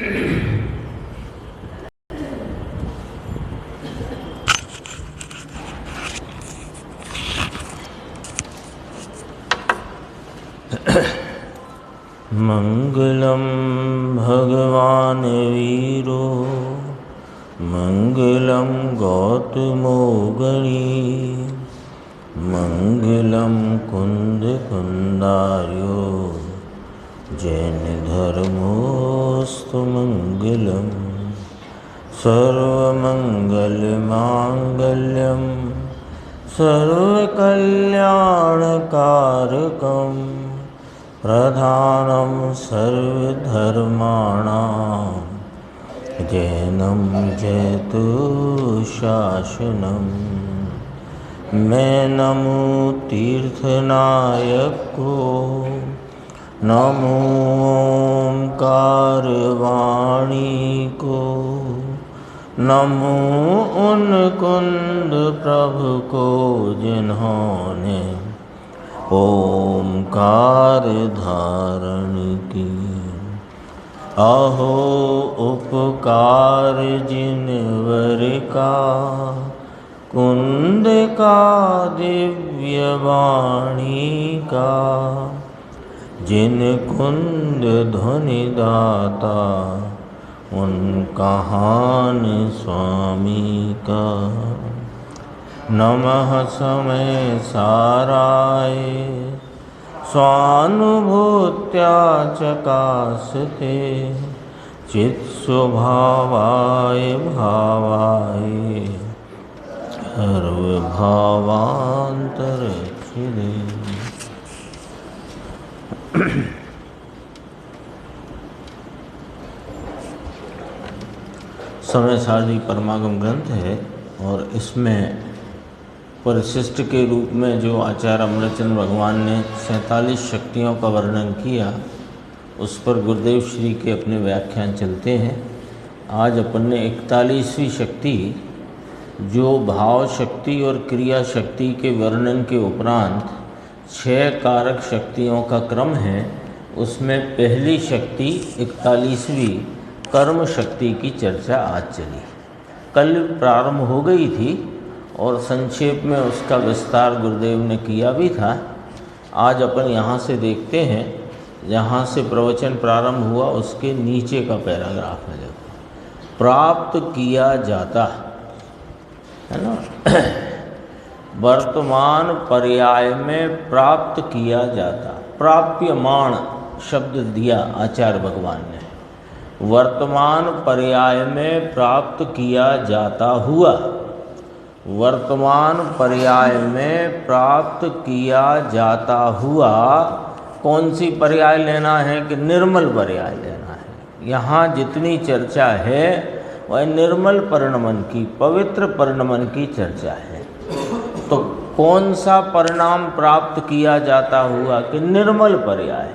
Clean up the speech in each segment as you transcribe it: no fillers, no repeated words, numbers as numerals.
मंगलम भगवान वीरो मंगलम गौतमो गणी मंगलम कुंद कुंदार्यो जैन धर्मोस्तु मंगलम सर्वमंगल मांगल्यम सर्वकल्याणकारकम प्रधानं सर्वधर्माणां जैनं जयतु शासनं। मैं नमो तीर्थनायक को, नमो ओंकार वाणी को, नमो उन कुंद प्रभु को जिन्होंने ओंकार धारण की। अहो उपकार जिनवर का, कुंद का दिव्य वाणी का, जिन कुंद ध्वनि दाता उन कहान स्वामी का। नमः समय साराय स्वानुभूत्या चकासते चित्स्वभावाय भावाय सर्वभावान्तरक्षिणे। समय सारणी परमागम ग्रंथ है और इसमें परिशिष्ट के रूप में जो आचार्य अमृतचंद्र भगवान ने 47 शक्तियों का वर्णन किया, उस पर गुरुदेव श्री के अपने व्याख्यान चलते हैं। आज अपन ने 41वीं शक्ति, जो भाव शक्ति और क्रिया शक्ति के वर्णन के उपरांत 6 कारक शक्तियों का क्रम है, उसमें पहली शक्ति 41वीं कर्म शक्ति की चर्चा आज चली। कल प्रारंभ हो गई थी और संक्षेप में उसका विस्तार गुरुदेव ने किया भी था। आज अपन यहाँ से देखते हैं, जहाँ से प्रवचन प्रारंभ हुआ उसके नीचे का पैराग्राफ है। देखो, प्राप्त किया जाता है ना। वर्तमान पर्याय में प्राप्त किया जाता, प्राप्यमाण शब्द दिया आचार्य भगवान ने। वर्तमान पर्याय में प्राप्त किया जाता हुआ, वर्तमान पर्याय में प्राप्त किया जाता हुआ। कौन सी पर्याय लेना है कि निर्मल पर्याय लेना है? यहाँ जितनी चर्चा है वह निर्मल परिणमन की, पवित्र परिणमन की चर्चा है। तो कौन सा परिणाम प्राप्त किया जाता हुआ कि निर्मल पर्याय,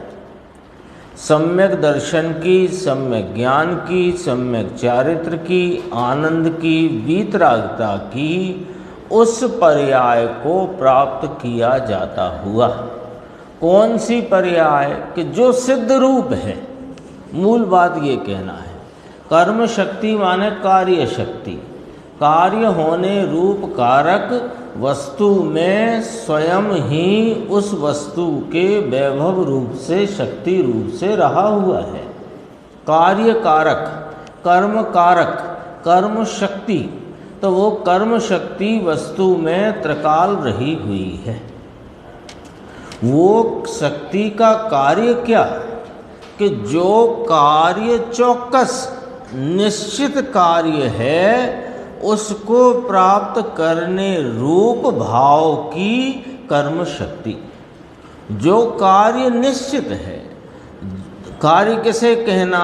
सम्यक दर्शन की, सम्यक ज्ञान की, सम्यक चारित्र की, आनंद की, वीतरागता की, उस पर्याय को प्राप्त किया जाता हुआ। कौन सी पर्याय कि जो सिद्ध रूप है। मूल बात ये कहना है, कर्म शक्ति माने कार्य शक्ति, कार्य होने रूप कारक वस्तु में स्वयं ही उस वस्तु के वैभव रूप से, शक्ति रूप से रहा हुआ है। कार्य कारक, कर्म कारक, कर्म शक्ति, तो वो कर्म शक्ति वस्तु में त्रिकाल रही हुई है। वो शक्ति का कार्य क्या कि जो कार्य चौकस निश्चित कार्य है, उसको प्राप्त करने रूप भाव की कर्म शक्ति। जो कार्य निश्चित है, कार्य किसे कहना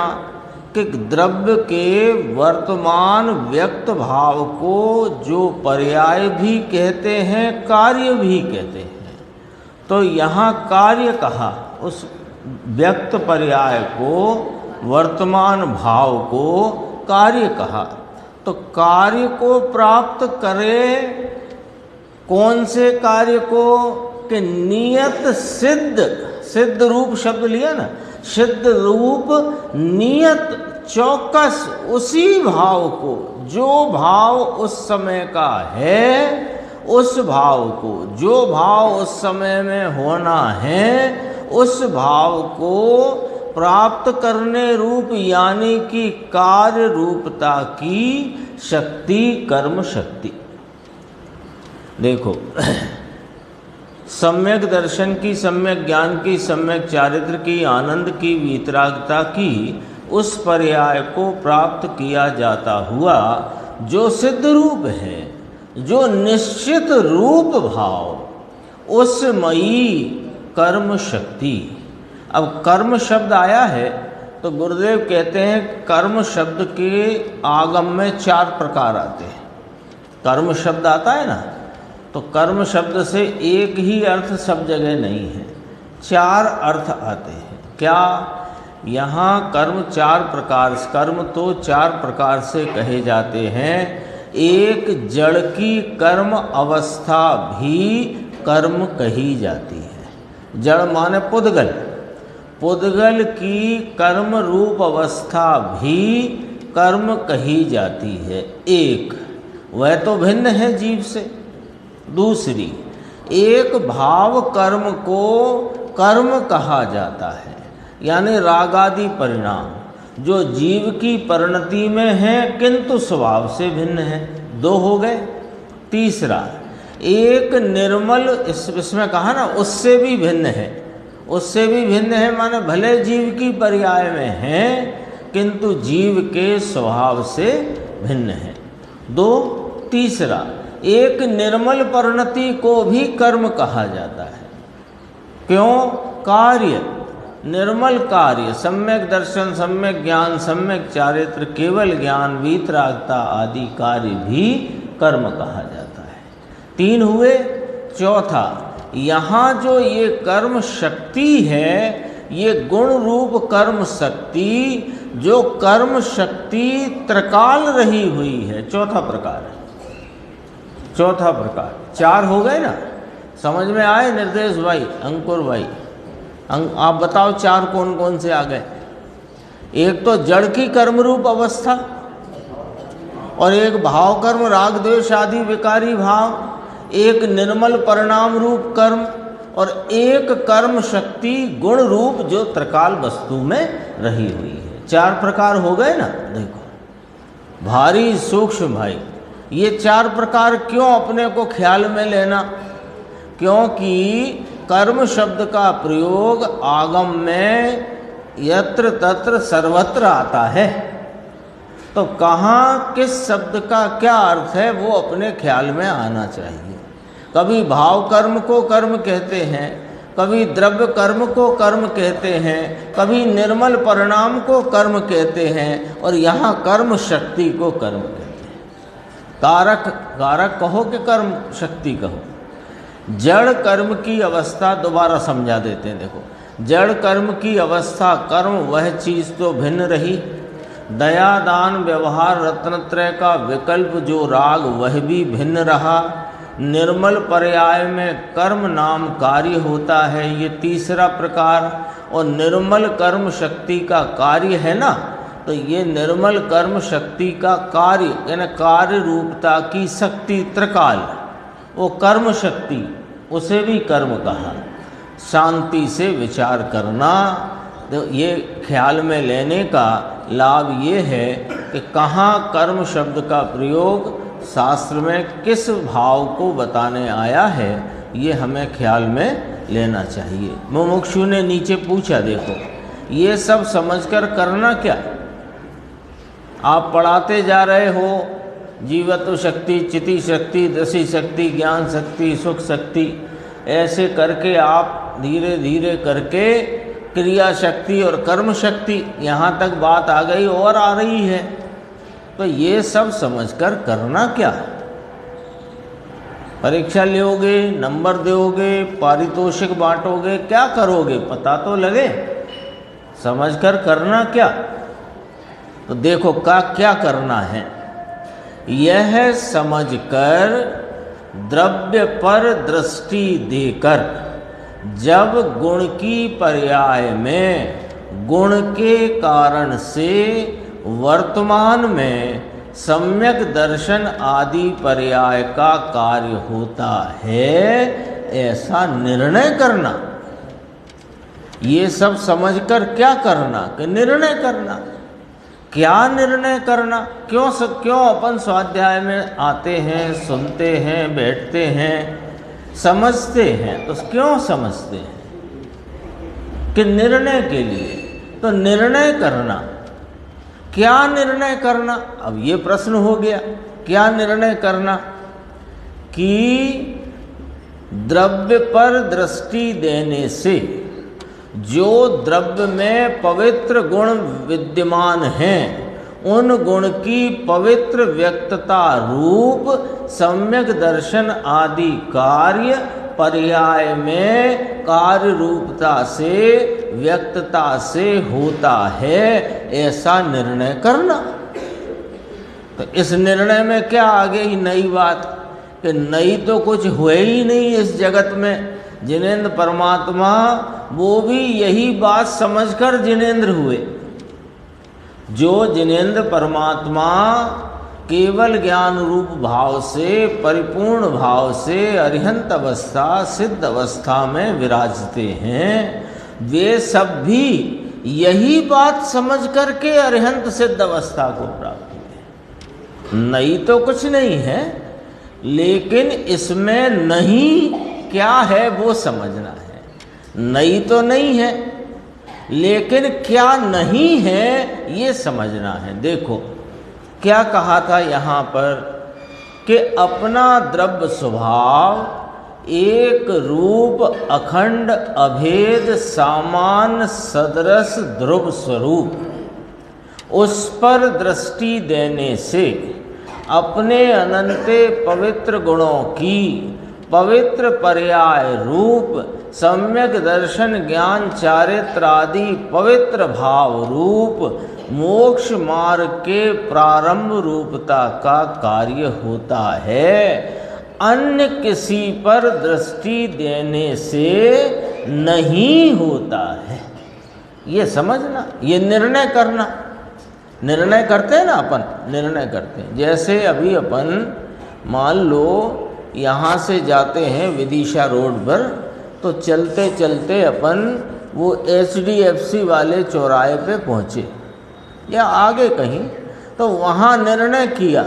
कि द्रव्य के वर्तमान व्यक्त भाव को जो पर्याय भी कहते हैं, कार्य भी कहते हैं। तो यहाँ कार्य कहा, उस व्यक्त पर्याय को, वर्तमान भाव को कार्य कहा। तो कार्य को प्राप्त करे, कौन से कार्य को कि नियत सिद्ध, सिद्ध रूप शब्द लिया ना, सिद्ध रूप नियत चौकस उसी भाव को, जो भाव उस समय का है, उस भाव को, जो भाव उस समय में होना है, उस भाव को प्राप्त करने रूप यानी कि कार्य रूपता की शक्ति कर्म शक्ति। देखो सम्यक दर्शन की, सम्यक ज्ञान की, सम्यक चारित्र की, आनंद की, वीतरागता की उस पर्याय को प्राप्त किया जाता हुआ जो सिद्ध रूप है, जो निश्चित रूप भाव, उस मयी कर्म शक्ति। अब कर्म शब्द आया है तो गुरुदेव कहते हैं कर्म शब्द के आगम में 4 प्रकार आते हैं। कर्म शब्द आता है ना, तो कर्म शब्द से एक ही अर्थ सब जगह नहीं है, 4 अर्थ आते हैं। क्या? यहाँ कर्म 4 प्रकार, कर्म तो 4 प्रकार से कहे जाते हैं। एक जड़ की कर्म अवस्था भी कर्म कही जाती है। जड़ माने पुद्गल, पुद्गल की कर्म रूप अवस्था भी कर्म कही जाती है। एक, वह तो भिन्न है जीव से। दूसरी, एक भाव कर्म को कर्म कहा जाता है, यानी रागादि परिणाम जो जीव की परिणति में है किंतु स्वभाव से भिन्न है। 2 हो गए। तीसरा, एक निर्मल, इसमें कहा ना उससे भी भिन्न है, उससे भी भिन्न है माने भले जीव की पर्याय में है किंतु जीव के स्वभाव से भिन्न है। 2। तीसरा, एक निर्मल परिणति को भी कर्म कहा जाता है। क्यों? कार्य, निर्मल कार्य, सम्यक दर्शन, सम्यक ज्ञान, सम्यक चारित्र, केवल ज्ञान, वीतरागता आदि कार्य भी कर्म कहा जाता है। 3 हुए। चौथा, यहाँ जो ये कर्म शक्ति है, ये गुण रूप कर्म शक्ति, जो कर्म शक्ति त्रिकाल रही हुई है, चौथा प्रकार है। चौथा प्रकार। 4 हो गए ना, समझ में आए निर्देश भाई, अंकुर भाई? आप बताओ 4 कौन कौन से आ गए? एक तो जड़ की कर्म रूप अवस्था, और एक भाव कर्म राग द्वेष आदि विकारी भाव, एक निर्मल परिणाम रूप कर्म, और एक कर्म शक्ति गुण रूप जो त्रिकाल वस्तु में रही हुई है। 4 प्रकार हो गए ना। देखो भारी सूक्ष्म भाई, ये 4 प्रकार क्यों अपने को ख्याल में लेना? क्योंकि कर्म शब्द का प्रयोग आगम में यत्र तत्र सर्वत्र आता है, तो कहाँ किस शब्द का क्या अर्थ है वो अपने ख्याल में आना चाहिए। कभी भाव कर्म को कर्म कहते हैं, कभी द्रव्य कर्म को कर्म कहते हैं, कभी निर्मल परिणाम को कर्म कहते हैं, और यहाँ कर्म शक्ति को कर्म कहते हैं। कारक, कारक कहो कि कर्म शक्ति कहो। जड़ कर्म की अवस्था दोबारा समझा देते हैं। देखो जड़ कर्म की अवस्था, कर्म वह चीज़ तो भिन्न रही, दया दान व्यवहार रत्नत्रय का विकल्प जो राग वह भी भिन्न रहा, निर्मल पर्याय में कर्म नाम कार्य होता है, ये तीसरा प्रकार, और निर्मल कर्म शक्ति का कार्य है ना, तो ये निर्मल कर्म शक्ति का कार्य यानी कार्य रूपता की शक्ति त्रिकाल, वो कर्म शक्ति, उसे भी कर्म कहा। शांति से विचार करना, तो ये ख्याल में लेने का लाभ ये है कि कहाँ कर्म शब्द का प्रयोग शास्त्र में किस भाव को बताने आया है, ये हमें ख्याल में लेना चाहिए। मुमुक्षु ने नीचे पूछा, देखो ये सब समझकर करना क्या? आप पढ़ाते जा रहे हो जीवत्व शक्ति, चिति शक्ति, दशी शक्ति, ज्ञान शक्ति, सुख शक्ति, ऐसे करके आप धीरे धीरे करके क्रिया शक्ति और कर्म शक्ति, यहाँ तक बात आ गई और आ रही है। तो ये सब समझकर करना क्या? परीक्षा लोगे, नंबर दोगे, पारितोषिक बांटोगे, क्या करोगे पता तो लगे। समझकर करना क्या? तो देखो क्या करना है, यह समझकर द्रव्य पर दृष्टि देकर, जब गुण की पर्याय में गुण के कारण से वर्तमान में सम्यक दर्शन आदि पर्याय का कार्य होता है, ऐसा निर्णय करना। ये सब समझकर क्या करना कि निर्णय करना। क्या निर्णय करना? क्यों अपन स्वाध्याय में आते हैं, सुनते हैं, बैठते हैं, समझते हैं? तो क्यों समझते हैं? कि निर्णय के लिए। तो निर्णय करना, क्या निर्णय करना? अब ये प्रश्न हो गया, क्या निर्णय करना? कि द्रव्य पर दृष्टि देने से जो द्रव्य में पवित्र गुण विद्यमान हैं, उन गुण की पवित्र व्यक्तता रूप सम्यक दर्शन आदि कार्य पर्याय में कार्य रूपता से व्यक्तता से होता है, ऐसा निर्णय करना। तो इस निर्णय में क्या आ गई नई बात कि नई तो कुछ हुए ही नहीं इस जगत में। जिनेंद्र परमात्मा वो भी यही बात समझकर जिनेंद्र हुए। जो जिनेंद्र परमात्मा केवल ज्ञान रूप भाव से, परिपूर्ण भाव से अरिहंत अवस्था, सिद्ध अवस्था में विराजते हैं, वे सब भी यही बात समझ करके अरिहंत सिद्ध अवस्था को प्राप्त हुए। नई तो कुछ नहीं है, लेकिन इसमें नहीं क्या है वो समझना है। नई तो नहीं है, लेकिन क्या नहीं है ये समझना है। देखो क्या कहा था यहाँ पर कि अपना द्रव्य स्वभाव एक रूप अखंड अभेद सामान्य सदरस ध्रुव स्वरूप, उस पर दृष्टि देने से अपने अनंते पवित्र गुणों की पवित्र पर्याय रूप सम्यक दर्शन ज्ञान चारित्र आदि पवित्र भाव रूप मोक्ष मार्ग के प्रारंभ रूपता का कार्य होता है। अन्य किसी पर दृष्टि देने से नहीं होता है। ये समझना, ये निर्णय करना। निर्णय करते हैं ना अपन, निर्णय करते हैं। जैसे अभी अपन मान लो यहाँ से जाते हैं विदिशा रोड पर, तो चलते चलते अपन वो HDFC वाले चौराहे पे पहुँचे या आगे कहीं, तो वहाँ निर्णय किया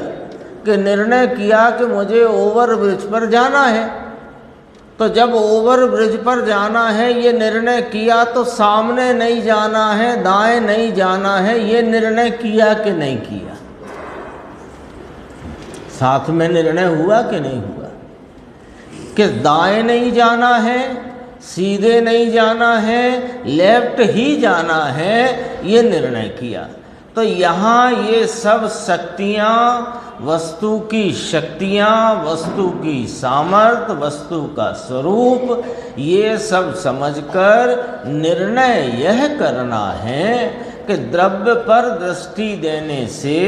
कि मुझे ओवर ब्रिज पर जाना है। तो जब ओवर ब्रिज पर जाना है ये निर्णय किया, तो सामने नहीं जाना है, दाएं नहीं जाना है, ये निर्णय किया कि नहीं किया? साथ में निर्णय हुआ कि नहीं हुआ? कि दाएं नहीं जाना है, सीधे नहीं जाना है, लेफ्ट ही जाना है, ये निर्णय किया। तो यहाँ ये सब शक्तियाँ, वस्तु की शक्तियाँ, वस्तु की सामर्थ्य, वस्तु का स्वरूप, ये सब समझकर निर्णय यह करना है कि द्रव्य पर दृष्टि देने से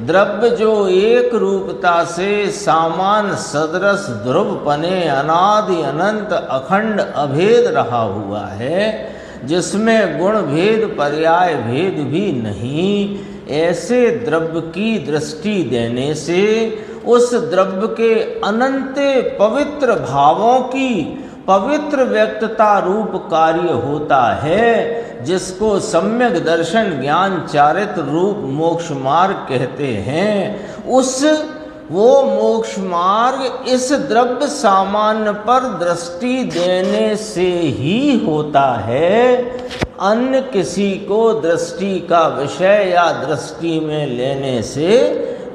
द्रव्य जो एक रूपता से सामान सदरस ध्रुव पने अनादि अनंत अखंड अभेद रहा हुआ है, जिसमें गुण भेद पर्याय भेद भी नहीं, ऐसे द्रव्य की दृष्टि देने से उस द्रव्य के अनंत पवित्र भावों की पवित्र व्यक्तता रूप कार्य होता है, जिसको सम्यक दर्शन ज्ञान चारित्र रूप मोक्ष मार्ग कहते हैं। वो मोक्ष मार्ग इस द्रव्य सामान्य पर दृष्टि देने से ही होता है, अन्य किसी को दृष्टि का विषय या दृष्टि में लेने से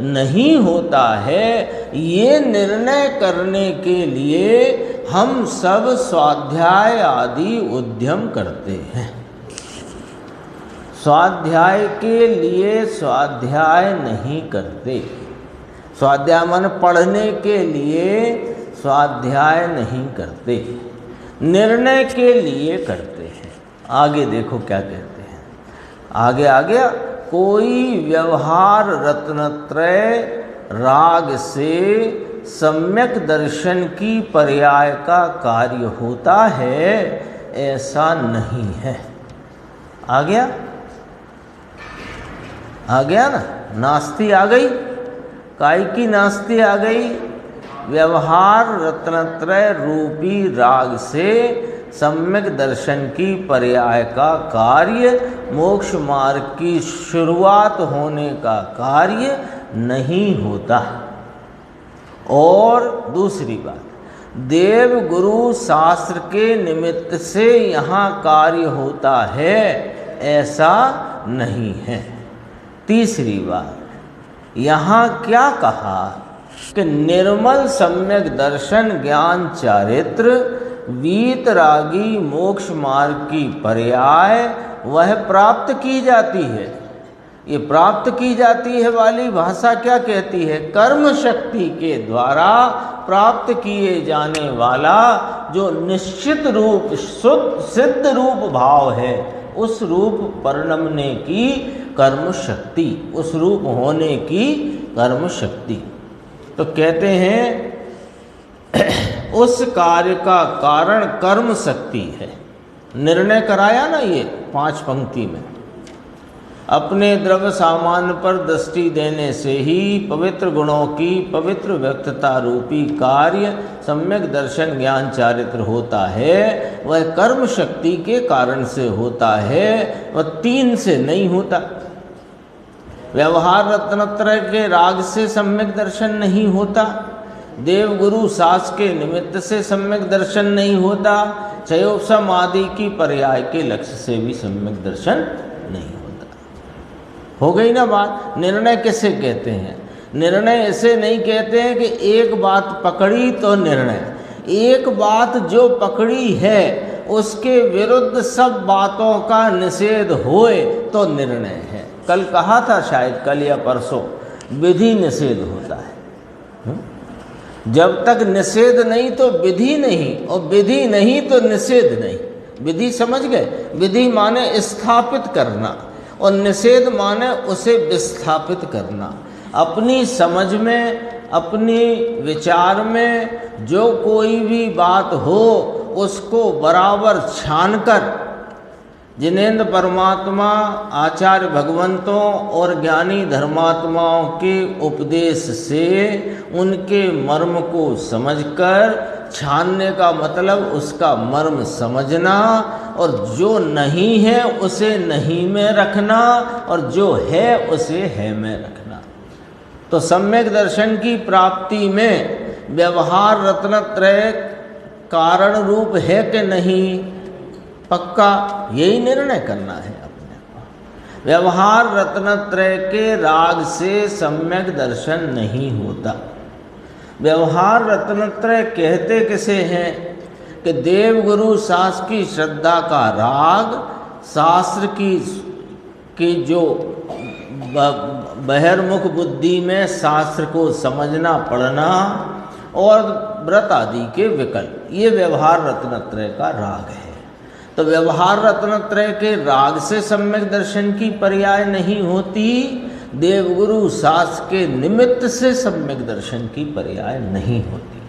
नहीं होता है। ये निर्णय करने के लिए हम सब स्वाध्याय आदि उद्यम करते हैं। स्वाध्याय के लिए स्वाध्याय नहीं करते। स्वाध्याय माने पढ़ने के लिए स्वाध्याय नहीं करते, निर्णय के लिए करते हैं। आगे देखो क्या कहते हैं, आगे आ गया। कोई व्यवहार रत्नत्रय राग से सम्यक दर्शन की पर्याय का कार्य होता है, ऐसा नहीं है। आ गया। आ गया ना, नास्ति आ गई। काय की नास्ति आ गई? व्यवहार रत्नत्रय रूपी राग से सम्यक दर्शन की पर्याय का कार्य, मोक्ष मार्ग की शुरुआत होने का कार्य नहीं होता। और दूसरी बात, देव गुरु शास्त्र के निमित्त से यहाँ कार्य होता है, ऐसा नहीं है। तीसरी बात, यहाँ क्या कहा कि निर्मल सम्यक दर्शन ज्ञान चारित्र वीतरागी मोक्ष मार्ग की पर्याय वह प्राप्त की जाती है। ये प्राप्त की जाती है वाली भाषा क्या कहती है? कर्म शक्ति के द्वारा प्राप्त किए जाने वाला जो निश्चित रूप शुद्ध सिद्ध रूप भाव है, उस रूप परिणमने की कर्म शक्ति, उस रूप होने की कर्म शक्ति। तो कहते हैं उस कार्य का कारण कर्म शक्ति है। निर्णय कराया ना ये 5 पंक्ति में। अपने द्रव्य सामान्य पर दृष्टि देने से ही पवित्र गुणों की पवित्र व्यक्तता रूपी कार्य सम्यक दर्शन ज्ञान चारित्र होता है। वह कर्म शक्ति के कारण से होता है, वह 3 से नहीं होता। व्यवहार रत्नत्रय के राग से सम्यक दर्शन नहीं होता, देव गुरु सास के निमित्त से सम्यक दर्शन नहीं होता, क्षयोपशम आदि की पर्याय के लक्ष्य से भी सम्यक दर्शन नहीं होता। हो गई ना बात। निर्णय किसे कहते हैं? निर्णय ऐसे नहीं कहते हैं कि एक बात पकड़ी तो निर्णय। एक बात जो पकड़ी है उसके विरुद्ध सब बातों का निषेध होए तो निर्णय है। कल कहा था, शायद कल या परसों, विधि निषेध होता है। जब तक निषेध नहीं तो विधि नहीं, और विधि नहीं तो निषेध नहीं। विधि समझ गए? विधि माने स्थापित करना और निषेध माने उसे विस्थापित करना। अपनी समझ में, अपनी विचार में जो कोई भी बात हो उसको बराबर छानकर जिनेंद्र परमात्मा, आचार्य भगवंतों और ज्ञानी धर्मात्माओं के उपदेश से उनके मर्म को समझकर, छानने का मतलब उसका मर्म समझना, और जो नहीं है उसे नहीं में रखना और जो है उसे है में रखना। तो सम्यक दर्शन की प्राप्ति में व्यवहार रत्नत्रय कारण रूप है कि नहीं, पक्का यही निर्णय करना है अपने को। व्यवहार रत्नत्रय के राग से सम्यक दर्शन नहीं होता। व्यवहार रत्नत्रय कहते किसे हैं कि देव गुरु शास्त्र की श्रद्धा का राग, शास्त्र की जो बहिर्मुख बुद्धि में शास्त्र को समझना पढ़ना और व्रत आदि के विकल्प, ये व्यवहार रत्नत्रय का राग है। तो व्यवहार रत्नत्रय के राग से सम्यक दर्शन की पर्याय नहीं होती, देवगुरु शास्त्र के निमित्त से सम्यक दर्शन की पर्याय नहीं होती।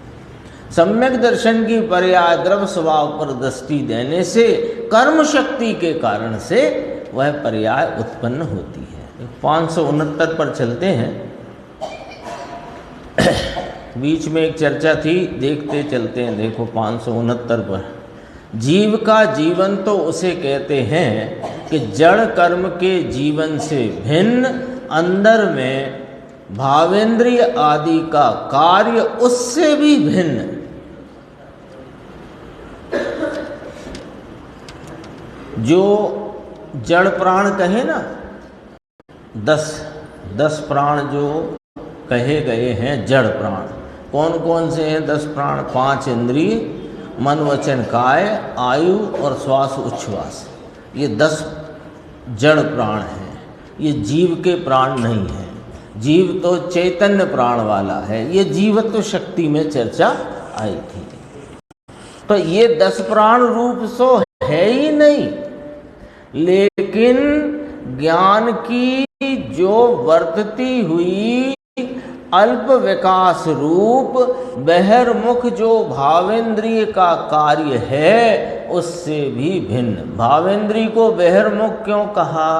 सम्यक दर्शन की पर्याय द्रव्य स्वभाव पर दृष्टि देने से कर्म शक्ति के कारण से वह पर्याय उत्पन्न होती है। 569 पर चलते हैं। बीच में एक चर्चा थी, देखते चलते हैं। देखो 569 पर, जीव का जीवन तो उसे कहते हैं कि जड़ कर्म के जीवन से भिन्न अंदर में भावेंद्रिय आदि का कार्य उससे भी भिन्न, जो जड़ प्राण कहे ना, 10 प्राण जो कहे गए हैं जड़ प्राण, कौन कौन से हैं 10 प्राण? 5 इंद्रिय, मन वचन काय, आयु और श्वास उच्छ्वास, ये 10 जड़ प्राण हैं। ये जीव के प्राण नहीं है। जीव तो चैतन्य प्राण वाला है। ये जीवत्व शक्ति में चर्चा आई थी। तो ये 10 प्राण रूप सो है ही नहीं, लेकिन ज्ञान की जो वर्तती हुई अल्प विकास रूप बहिर्मुख जो भावेंद्रिय का कार्य है, उससे भी भिन्न। भावेंद्रिय को बहिर्मुख क्यों कहा?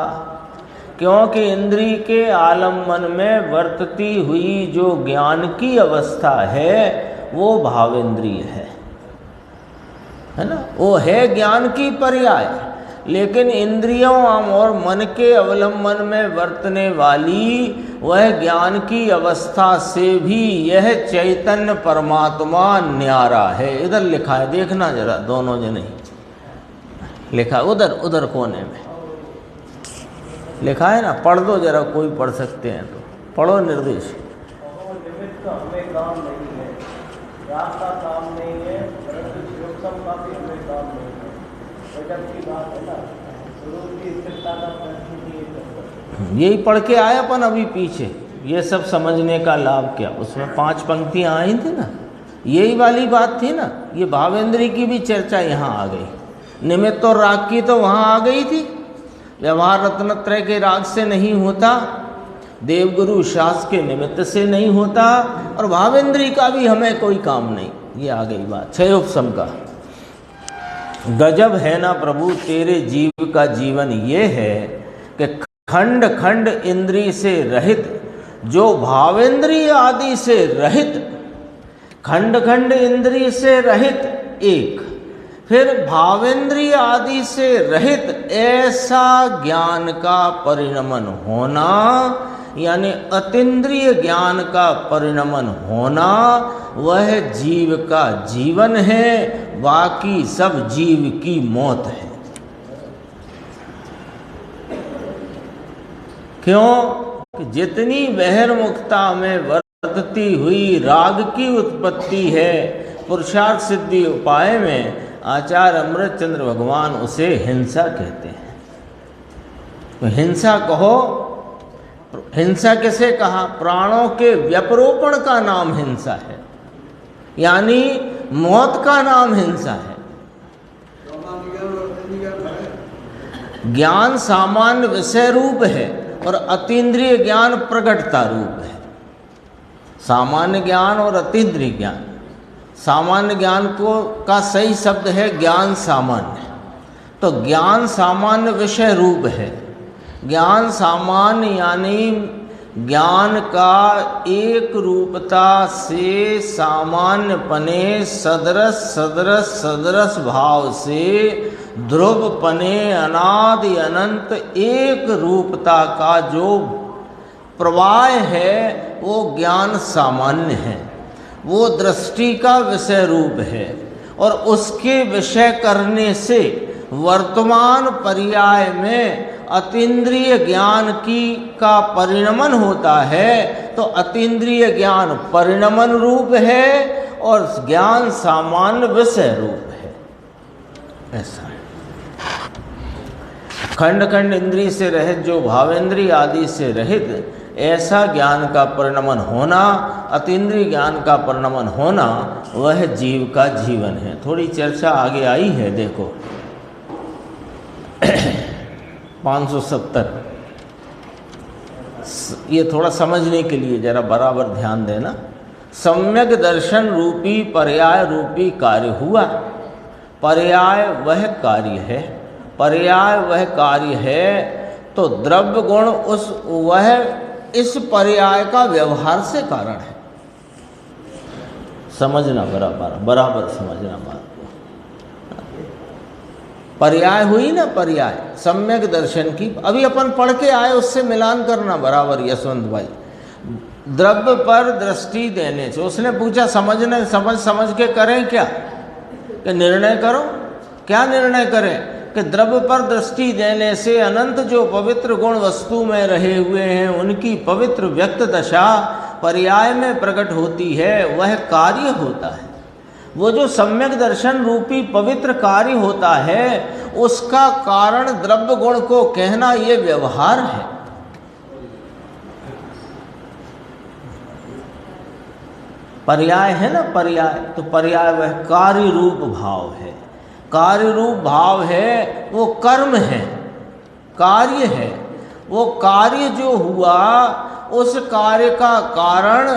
क्योंकि इंद्री के आलम्बन में वर्तती हुई जो ज्ञान की अवस्था है वो भावेंद्रिय है ना, वो है ज्ञान की पर्याय। लेकिन इंद्रियों और मन के अवलंबन में वर्तने वाली वह ज्ञान की अवस्था से भी यह चैतन्य परमात्मा न्यारा है। इधर लिखा है, देखना जरा, दोनों जने लिखा, उधर उधर कोने में लिखा है ना, पढ़ दो जरा, कोई पढ़ सकते हैं तो पढ़ो निर्देश। निमित्त हमें काम नहीं है, रास्ता काम नहीं है, परंतु शिवोत्तम का भी हमें काम नहीं है। गजब की बात है ना, स्वरूप की स्थिरता का प्रश्न नहीं है। यही पढ़ के आए अपन अभी पीछे, ये सब समझने का लाभ क्या, उसमें 5 पंक्तियां आई थी ना, यही वाली बात थी ना। ये भावेंद्री की भी चर्चा यहाँ आ गई, निमित्त और राग की तो वहाँ आ गई थी। व्यवहार रत्नत्रय के राग से नहीं होता, देवगुरु शास्त्र के निमित्त से नहीं होता, और भावेंद्री का भी हमें कोई काम नहीं। ये आ गई बात क्षय उपशम का। गजब है ना प्रभु तेरे जीव का जीवन ये है कि खंड खंड इंद्री से रहित, जो भावेंद्री आदि से रहित, खंड खंड इंद्री से रहित एक, फिर भावेंद्रिय आदि से रहित ऐसा ज्ञान का परिणमन होना, यानी अतीन्द्रिय ज्ञान का परिणमन होना, वह जीव का जीवन है, बाकी सब जीव की मौत है। क्यों कि जितनी बहिर्मुखता में वर्तती हुई राग की उत्पत्ति है, पुरुषार्थ सिद्धि उपाय में आचार्य अमृतचंद्र भगवान उसे हिंसा कहते हैं। तो हिंसा कहो, हिंसा किसे कहा? प्राणों के व्यपरोपण का नाम हिंसा है, यानी मौत का नाम हिंसा है। ज्ञान सामान्य विषय रूप है और अतीन्द्रिय ज्ञान प्रकटता रूप है। सामान्य ज्ञान और अतीन्द्रिय ज्ञान, सामान्य ज्ञान को का सही शब्द है ज्ञान सामान्य। तो ज्ञान सामान्य विषय रूप है। ज्ञान सामान्य यानी ज्ञान का एक रूपता से सामान्य पने सदरस सदरस सदरस भाव से ध्रुव पने अनादि अनंत एक रूपता का जो प्रवाह है वो ज्ञान सामान्य है, वो दृष्टि का विषय रूप है। और उसके विषय करने से वर्तमान पर्याय में अतीन्द्रिय ज्ञान का परिणमन होता है। तो अतीन्द्रिय ज्ञान परिणमन रूप है और ज्ञान सामान्य विषय रूप है। ऐसा है। खंड खंड इंद्रिय से रहित, जो भावेंद्रिय आदि से रहित, ऐसा ज्ञान का परिणमन होना, अतीन्द्रिय ज्ञान का परिणमन होना, वह जीव का जीवन है। थोड़ी चर्चा आगे आई है, देखो 570। ये थोड़ा समझने के लिए जरा बराबर ध्यान देना। सम्यक दर्शन रूपी पर्याय रूपी कार्य हुआ। पर्याय वह कार्य है, पर्याय वह कार्य है, तो द्रव्य गुण वह इस पर्याय का व्यवहार से कारण है। समझना बराबर समझना बात को। पर्याय हुई ना, पर्याय सम्यक दर्शन की, अभी अपन पढ़ के आए, उससे मिलान करना बराबर यशवंत भाई। द्रव्य पर दृष्टि देने से उसने पूछा समझ के करें क्या, कि निर्णय करो। क्या निर्णय करें? कि द्रव्य पर दृष्टि देने से अनंत जो पवित्र गुण वस्तु में रहे हुए हैं, उनकी पवित्र व्यक्त दशा पर्याय में प्रकट होती है, वह कार्य होता है। वो जो सम्यक दर्शन रूपी पवित्र कार्य होता है, उसका कारण द्रव्य गुण को कहना, ये व्यवहार है। पर्याय है ना, पर्याय, तो पर्याय वह कार्य रूप भाव है। कार्य रूप भाव है, वो कर्म है, कार्य है। वो कार्य जो हुआ, उस कार्य का कारण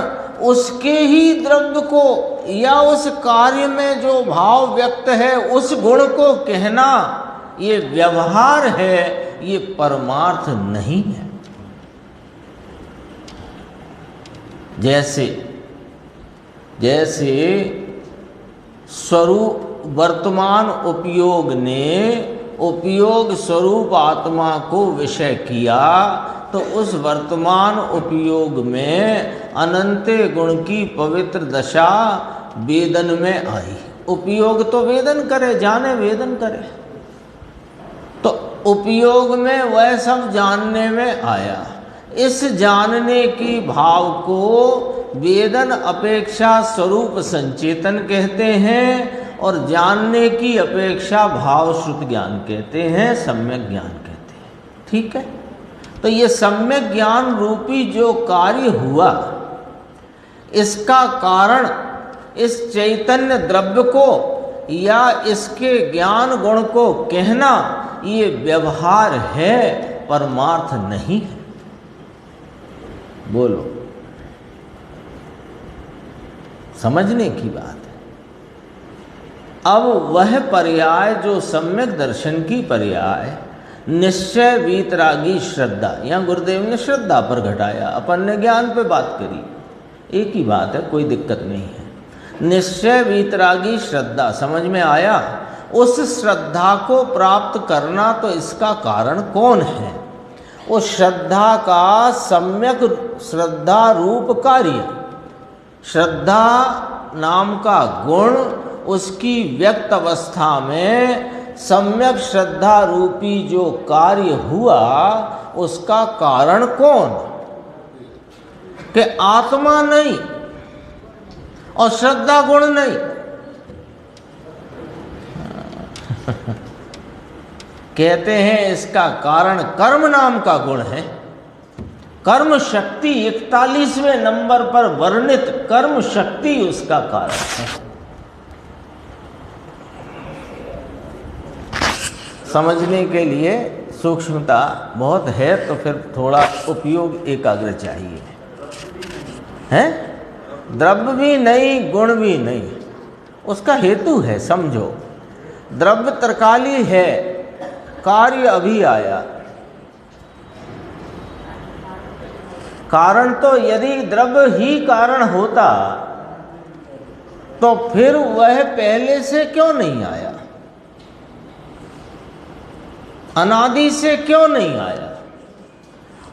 उसके ही द्रव्य को या उस कार्य में जो भाव व्यक्त है उस गुण को कहना, ये व्यवहार है, ये परमार्थ नहीं है। जैसे जैसे स्वरूप वर्तमान उपयोग ने उपयोग स्वरूप आत्मा को विषय किया, तो उस वर्तमान उपयोग में अनंत गुण की पवित्र दशा वेदन में आई। उपयोग तो वेदन करे, जाने वेदन करे, तो उपयोग में वह सब जानने में आया। इस जानने की भाव को वेदन अपेक्षा स्वरूप संचेतन कहते हैं, और जानने की अपेक्षा भाव श्रुत ज्ञान कहते हैं, सम्यक ज्ञान कहते हैं। ठीक है, तो ये सम्यक ज्ञान रूपी जो कार्य हुआ, इसका कारण इस चैतन्य द्रव्य को या इसके ज्ञान गुण को कहना ये व्यवहार है, परमार्थ नहीं है। बोलो, समझने की बात है। अब वह पर्याय जो सम्यक दर्शन की पर्याय निश्चय वीतरागी श्रद्धा, यहाँ गुरुदेव ने श्रद्धा पर घटाया, अपन ने ज्ञान पे बात करी, एक ही बात है, कोई दिक्कत नहीं है। निश्चय वीतरागी श्रद्धा समझ में आया। उस श्रद्धा को प्राप्त करना, तो इसका कारण कौन है? उस श्रद्धा का सम्यक श्रद्धा रूप कार्य, श्रद्धा नाम का गुण, उसकी व्यक्त अवस्था में सम्यक श्रद्धा रूपी जो कार्य हुआ, उसका कारण कौन? कि आत्मा नहीं और श्रद्धा गुण नहीं। कहते हैं इसका कारण कर्म नाम का गुण है। कर्म शक्ति 41वें नंबर पर वर्णित कर्म शक्ति उसका कारण है। समझने के लिए सूक्ष्मता बहुत है, तो फिर थोड़ा उपयोग एकाग्र चाहिए। हैं? द्रव्य भी नहीं, गुण भी नहीं, उसका हेतु है, समझो। द्रव्य तरकाली है, कार्य अभी आया। कारण तो यदि द्रव्य ही कारण होता, तो फिर वह पहले से क्यों नहीं आया? अनादि से क्यों नहीं आया?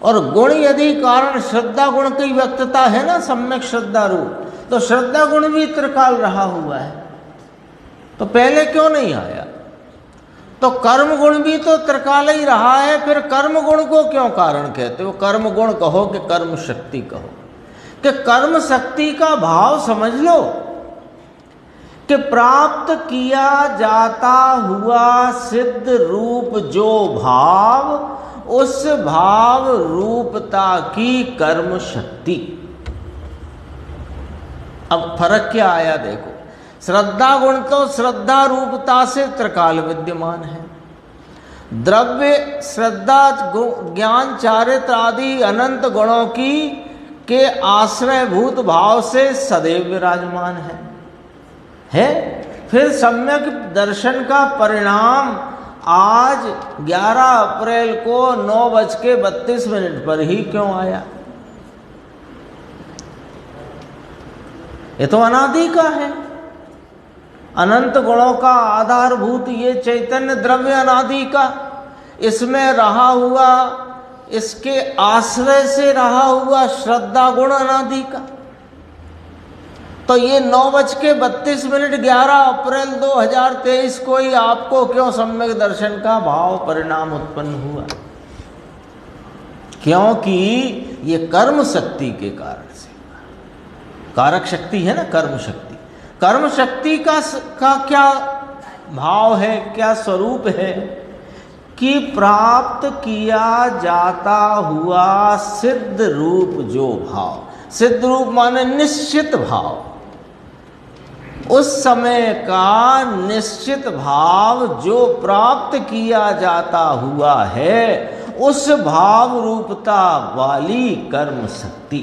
और गुण यदि कारण श्रद्धा गुण की व्यक्तता है ना, सम्यक श्रद्धा रूप, तो श्रद्धा गुण भी त्रिकाल रहा हुआ है, तो पहले क्यों नहीं आया? तो कर्म गुण भी तो त्रिकाल ही रहा है, फिर कर्म गुण को क्यों कारण कहते हो? कर्म गुण कहो कि कर्म शक्ति कहो, कि कर्म शक्ति का भाव समझ लो कि प्राप्त किया जाता हुआ सिद्ध रूप जो भाव, उस भाव रूपता की कर्म शक्ति। अब फर्क क्या आया देखो। श्रद्धा गुण तो श्रद्धा रूपता से त्रिकाल विद्यमान है। द्रव्य श्रद्धा ज्ञान चारित्र आदि अनंत गुणों की के आश्रयभूत भाव से सदैव विराजमान है। फिर सम्यक दर्शन का परिणाम आज 11 अप्रैल को 9:32 पर ही क्यों आया? ये तो अनादि का है। अनंत गुणों का आधारभूत ये चैतन्य द्रव्य अनादि का, इसमें रहा हुआ, इसके आश्रय से रहा हुआ श्रद्धा गुण अनादि का। तो ये 9:32 11 अप्रैल 2023 को ही आपको क्यों सम्यक दर्शन का भाव परिणाम उत्पन्न हुआ? क्योंकि ये कर्म शक्ति के कारण से। कारक शक्ति है ना, कर्म शक्ति। कर्म शक्ति का क्या भाव है, क्या स्वरूप है? कि प्राप्त किया जाता हुआ सिद्ध रूप जो भाव, सिद्ध रूप माने निश्चित भाव, उस समय का निश्चित भाव जो प्राप्त किया जाता हुआ है, उस भाव रूपता वाली कर्म शक्ति।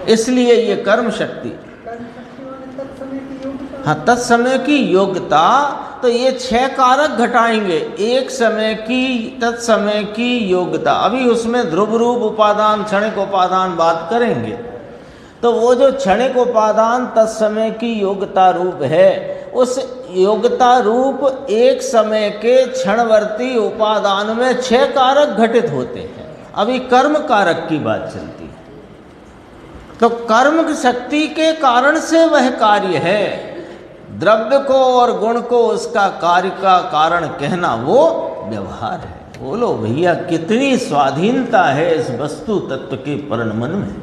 इसलिए ये कर्म शक्ति, हाँ, तत्समय की योग्यता तो ये 6 कारक घटाएंगे। एक समय की तत्समय की योग्यता, अभी उसमें ध्रुव रूप उपादान क्षणिक उपादान बात करेंगे। तो वो जो क्षणिक उपादान तत्समय की योग्यता रूप है, उस योग्यता रूप एक समय के क्षणवर्ती उपादान में 6 कारक घटित होते हैं। अभी कर्म कारक की बात चलती है। तो कर्म शक्ति के कारण से वह कार्य है। द्रव्य को और गुण को उसका कार्य का कारण कहना वो व्यवहार है। बोलो भैया, कितनी स्वाधीनता है इस वस्तु तत्व के परिणमन में।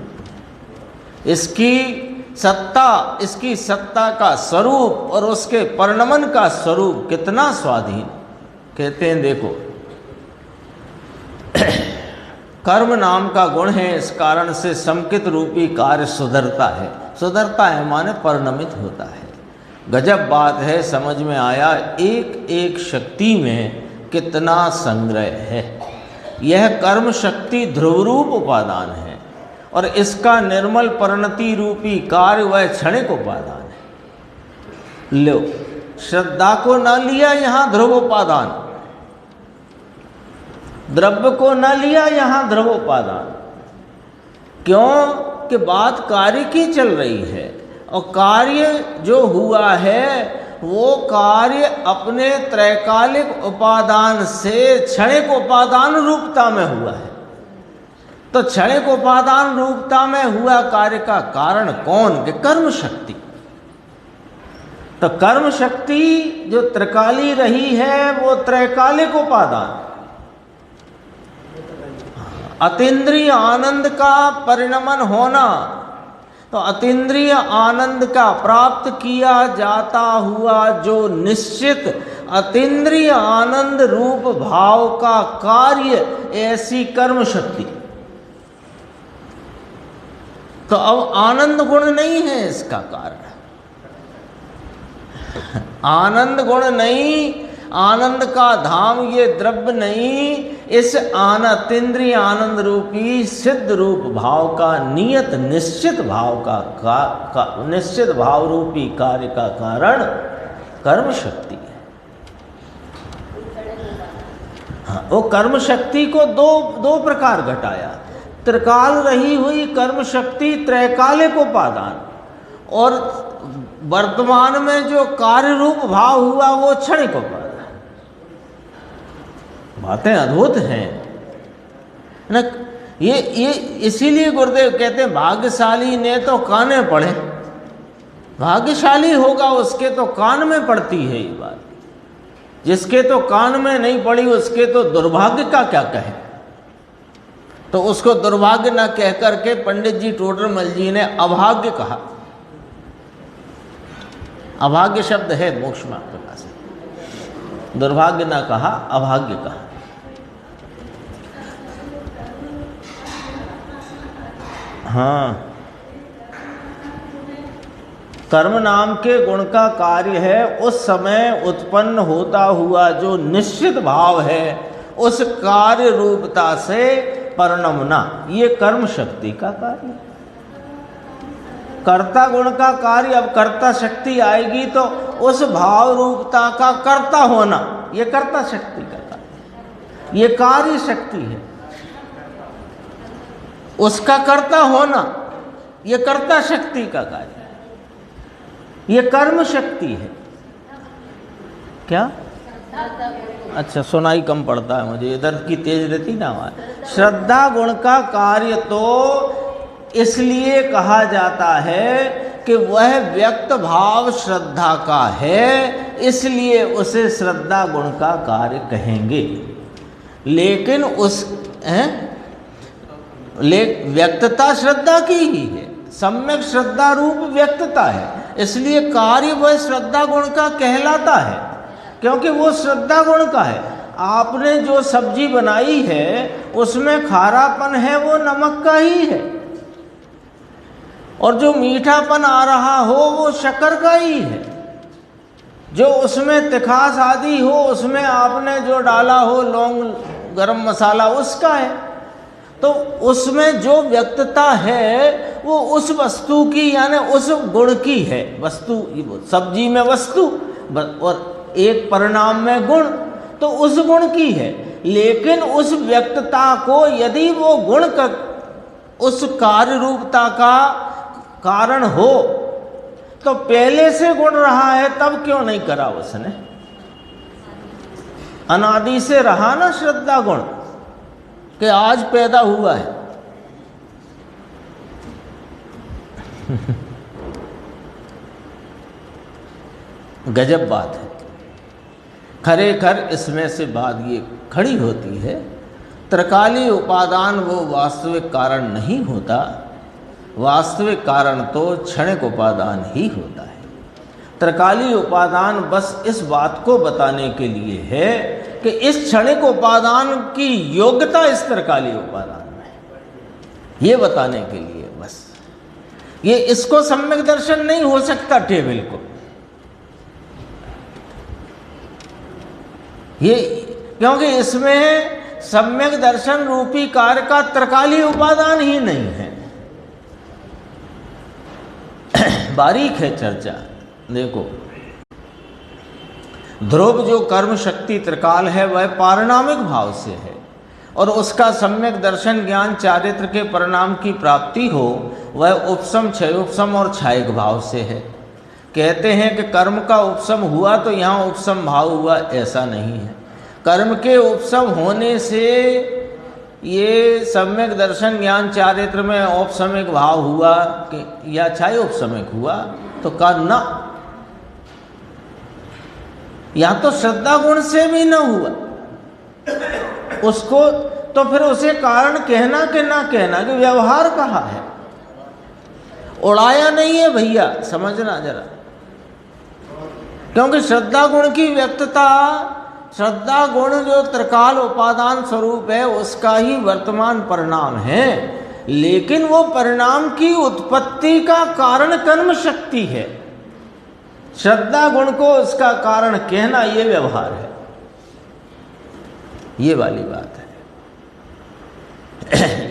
इसकी सत्ता का स्वरूप और उसके परिणमन का स्वरूप कितना स्वाधीन। कहते हैं देखो, कर्म नाम का गुण है, इस कारण से समकित रूपी कार्य सुधरता है। सुधरता है माने परिणमित होता है। गजब बात है, समझ में आया एक एक शक्ति में कितना संग्रह है। यह कर्म शक्ति ध्रुव रूप उपादान है और इसका निर्मल परिणति रूपी कार्य वह क्षणिक उपादान है। लो, श्रद्धा को न लिया यहाँ ध्रुव उपादान, द्रव्य को न लिया यहाँ ध्रुव उपादान। क्यों कि बात कार्य की चल रही है और कार्य जो हुआ है वो कार्य अपने त्रैकालिक उपादान से क्षणिक उपादान रूपता में हुआ है। तो क्षणिक उपादान रूपता में हुआ कार्य का कारण कौन? कि कर्म शक्ति। तो कर्म शक्ति जो त्रिकाली रही है वो त्रैकालिक उपादान, अतीन्द्रिय आनंद का परिणमन होना। तो अतीन्द्रिय आनंद का प्राप्त किया जाता हुआ जो निश्चित अतीन्द्रिय आनंद रूप भाव का कार्य, ऐसी कर्म शक्ति। तो अब आनंद गुण नहीं है इसका कारण, आनंद गुण नहीं, आनंद का धाम ये द्रव्य नहीं, इस अतीन्द्रिय आनंद रूपी सिद्ध रूप भाव का नियत निश्चित भाव का निश्चित भाव रूपी कार्य का कारण कर्म शक्ति है। हाँ, वो कर्म शक्ति को दो प्रकार घटाया। त्रिकाल रही हुई कर्म शक्ति त्रैकालिक उपादान, और वर्तमान में जो कार्य रूप भाव हुआ वो क्षणिक उपादान। बातें अद्भुत हैं ना। ये इसीलिए गुरुदेव कहते हैं भाग्यशाली ने तो काने पढ़े। भाग्यशाली होगा उसके तो कान में पड़ती है ये बात, जिसके तो कान में नहीं पड़ी उसके तो दुर्भाग्य का क्या कहे। तो उसको दुर्भाग्य न कह करके पंडित जी टोडरमल जी ने अभाग्य कहा। अभाग्य शब्द है मोक्ष मार्ग का से, दुर्भाग्य न कहा, अभाग्य कहा। हाँ, कर्म नाम के गुण का कार्य है उस समय उत्पन्न होता हुआ जो निश्चित भाव है, उस कार्य रूपता से परिणमना, ये कर्म शक्ति का कार्य। कर्ता गुण का कार्य, अब कर्ता शक्ति आएगी तो उस भाव रूपता का कर्ता होना, ये कर्ता शक्ति का कार्य, ये कार्य शक्ति है। उसका कर्ता होना, ये कर्ता शक्ति का कार्य, ये कर्म शक्ति है। क्या? अच्छा, सुनाई कम पड़ता है मुझे, इधर की तेज रहती ना वहाँ। श्रद्धा गुण का कार्य तो इसलिए कहा जाता है कि वह व्यक्त भाव श्रद्धा का है, इसलिए उसे श्रद्धा गुण का कार्य कहेंगे। लेकिन व्यक्तता श्रद्धा की ही है, सम्यक श्रद्धा रूप व्यक्तता है, इसलिए कार्य वह श्रद्धा गुण का कहलाता है, क्योंकि वो श्रद्धा गुण का है। आपने जो सब्जी बनाई है उसमें खारापन है, वो नमक का ही है, और जो मीठापन आ रहा हो वो शक्कर का ही है। जो उसमें तिखास आदि हो, उसमें आपने जो डाला हो लौंग गरम मसाला, उसका है। तो उसमें जो व्यक्तता है वो उस वस्तु की, यानी उस गुण की है। वस्तु, सब्जी में वस्तु, और एक परिणाम में गुण, तो उस गुण की है। लेकिन उस व्यक्तता को यदि वो गुण का उस कार्य रूपता का कारण हो तो पहले से गुण रहा है, तब क्यों नहीं करा उसने? अनादि से रहा ना श्रद्धा गुण कि आज पैदा हुआ है। गजब बात है। खरेखर इसमें से बात ये खड़ी होती है, त्रिकालीय उपादान वो वास्तविक कारण नहीं होता, वास्तविक कारण तो क्षणिक उपादान ही होता है। त्रिकालीय उपादान बस इस बात को बताने के लिए है कि इस क्षणिक उपादान की योग्यता इस त्रिकालीय उपादान में है, ये बताने के लिए बस। ये इसको सम्यक दर्शन नहीं हो सकता टेबल को, ये क्योंकि इसमें सम्यक दर्शन रूपी कार्य का त्रिकालीय उपादान ही नहीं है। बारीक है चर्चा। देखो, ध्रुव जो कर्म शक्ति त्रिकाल है वह पारिणामिक भाव से है, और उसका सम्यक दर्शन ज्ञान चारित्र के परिणाम की प्राप्ति हो वह उपसम क्षयोपसम और क्षायिक भाव से है। कहते हैं कि कर्म का उपसम हुआ तो यहाँ उपसम भाव हुआ, ऐसा नहीं है। कर्म के उपसम होने से ये सम्यक दर्शन ज्ञान चारित्र में औपसमिक भाव हुआ कि या क्षय उपसमिक हुआ, तो करना या तो श्रद्धा गुण से भी न हुआ उसको, तो फिर उसे कारण कहना कि ना कहना कि व्यवहार कहा है, उड़ाया नहीं है भैया, समझना जरा। क्योंकि श्रद्धा गुण की व्यक्तता, श्रद्धा गुण जो त्रिकाल उपादान स्वरूप है उसका ही वर्तमान परिणाम है, लेकिन वो परिणाम की उत्पत्ति का कारण कर्म शक्ति है। श्रद्धा गुण को उसका कारण कहना ये व्यवहार है, ये वाली बात है।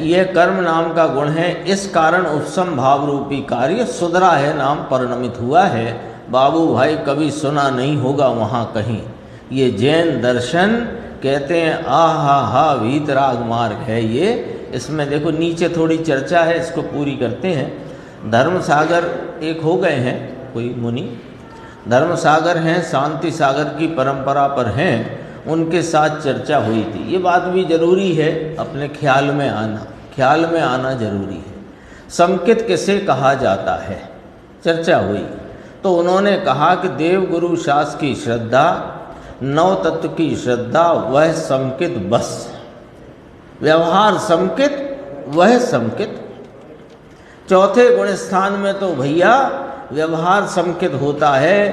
यह कर्म नाम का गुण है, इस कारण उपसम भाव रूपी कार्य सुधरा है नाम परिणमित हुआ है। बाबू भाई कभी सुना नहीं होगा वहाँ कहीं, ये जैन दर्शन कहते हैं आहा हा वीतराग मार्ग है ये। इसमें देखो नीचे थोड़ी चर्चा है, इसको पूरी करते हैं। धर्म सागर एक हो गए हैं कोई मुनि, धर्म सागर हैं, शांति सागर की परंपरा पर हैं, उनके साथ चर्चा हुई थी। ये बात भी जरूरी है, अपने ख्याल में आना जरूरी है। संकित किसे कहा जाता है, चर्चा हुई तो उन्होंने कहा कि देव गुरु शास्त्र की श्रद्धा, नव तत्व की श्रद्धा, वह संकित बस। व्यवहार संकित, वह संकित। चौथे गुण स्थान में तो भैया व्यवहार संकित होता है।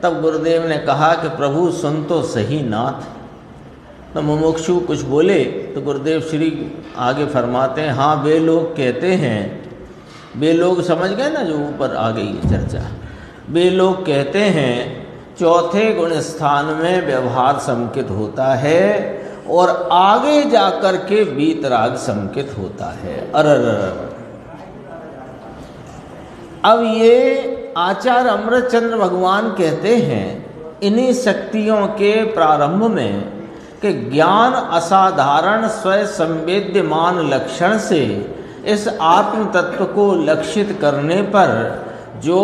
तब गुरुदेव ने कहा कि प्रभु सुन तो सही नाथ। तो मुमुक्षु कुछ बोले तो गुरुदेव श्री आगे फरमाते हैं, हाँ वे लोग कहते हैं, वे लोग समझ गए ना, जो ऊपर आ गई है चर्चा। वे लोग कहते हैं चौथे गुण स्थान में व्यवहार संकित होता है और आगे जाकर के वीतराग संकित होता है। अब ये आचार्य अमृतचंद्र भगवान कहते हैं इन्हीं शक्तियों के प्रारंभ में कि ज्ञान असाधारण स्वयं संवेद्यमान लक्षण से इस आत्म तत्व को लक्षित करने पर जो